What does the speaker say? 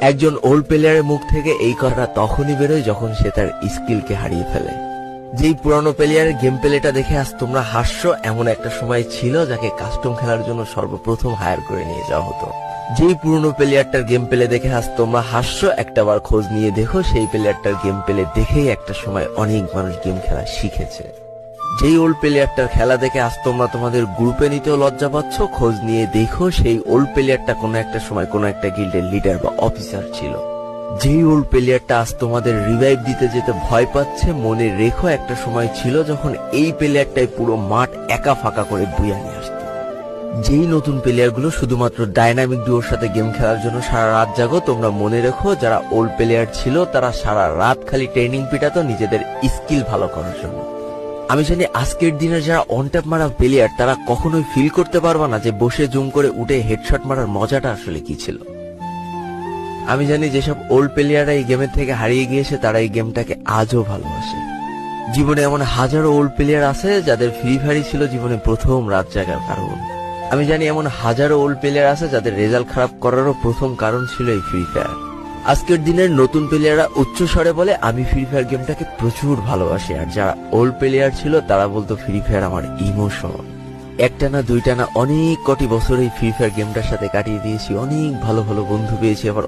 একজন ওল্ড প্লেয়ারের মুখ থেকে এই কথাটা তখনই বেরোয় যখন সে তার স্কিলকে হারিয়ে ফেলে। যেই পুরানো প্লেয়ারের গেম প্লেটা দেখে আজ তোমরা হাসছো, এমন একটা সময় ছিল যাকে কাস্টম খেলার জন্য সর্বপ্রথম হায়ার করে নিয়ে যাওয়া হতো। যেই পুরনো প্লেয়ারটার গেম প্লে দেখে আজ তোমরা হাসছো, একটাবার খোঁজ নিয়ে দেখো সেই প্লেয়ারটার গেম প্লে দেখেই একটা সময় অনেক মানুষ গেম খেলা শিখেছে। যেই ওল্ড প্লেয়ারটার খেলা দেখে আজ তোমরা তোমাদের গ্রুপে নিতেও লজ্জা পাচ্ছ, খোঁজ নিয়ে দেখো সেই ওল্ড প্লেয়ারটা কোনো একটা সময় কোনো একটা গিল্ডের লিডার বা অফিসার ছিল। যেই ওল্ড প্লেয়ারটা আজ তোমাদের রিভাইভ দিতে যেতে ভয় পাচ্ছে, মনে রেখো একটা সময় ছিল যখন এই প্লেয়ারটাই পুরো মাঠ একা ফাঁকা করে বুয়া নিয়ে আসতো। যেই নতুন প্লেয়ারগুলো শুধুমাত্র ডাইনামিক ডুওর সাথে গেম খেলার জন্য সারা রাত জাগো, তোমরা মনে রেখো যারা ওল্ড প্লেয়ার ছিল তারা সারা রাত খালি ট্রেনিং পিটাতো নিজেদের স্কিল ভালো করার জন্য। আমি জানি আজকের দিনে যারা অন ট্যাপ মারা প্লেয়ার তারা কখনোই ফিল করতে পারবে না যে বসে জুম করে উঠে হেডশট মারার মজাটা আসলে কি ছিল। আমি জানি যেসব ওল্ড প্লেয়াররা এই গেমের থেকে হারিয়ে গিয়েছে তারা এই গেমটাকে আজও ভালোবাসে। জীবনে এমন হাজারো ওল্ড প্লেয়ার আছে যাদের ফ্রি ফায়ারই ছিল জীবনে প্রথম রাত জাগার কারণ। আমি জানি এমন হাজারো ওল্ড প্লেয়ার আছে যাদের রেজাল্ট খারাপ করারও প্রথম কারণ ছিল এই ফ্রি ফায়ার। আজকের দিনের নতুন প্লেয়াররা উচ্চ স্বরে বলে আমি ফ্রি ফায়ার গেমটাকে প্রচুর ভালোবাসি, আর যারা ওল্ড প্লেয়ার ছিল তারা বলতো ফ্রি ফায়ার আমার ইমোশন। একটা না দুইটা না অনেক কটি বছর এই ফ্রি ফায়ার গেমটার সাথে কাটিয়ে দিয়েছি, অনেক ভালো ভালো বন্ধু পেয়েছি, আবার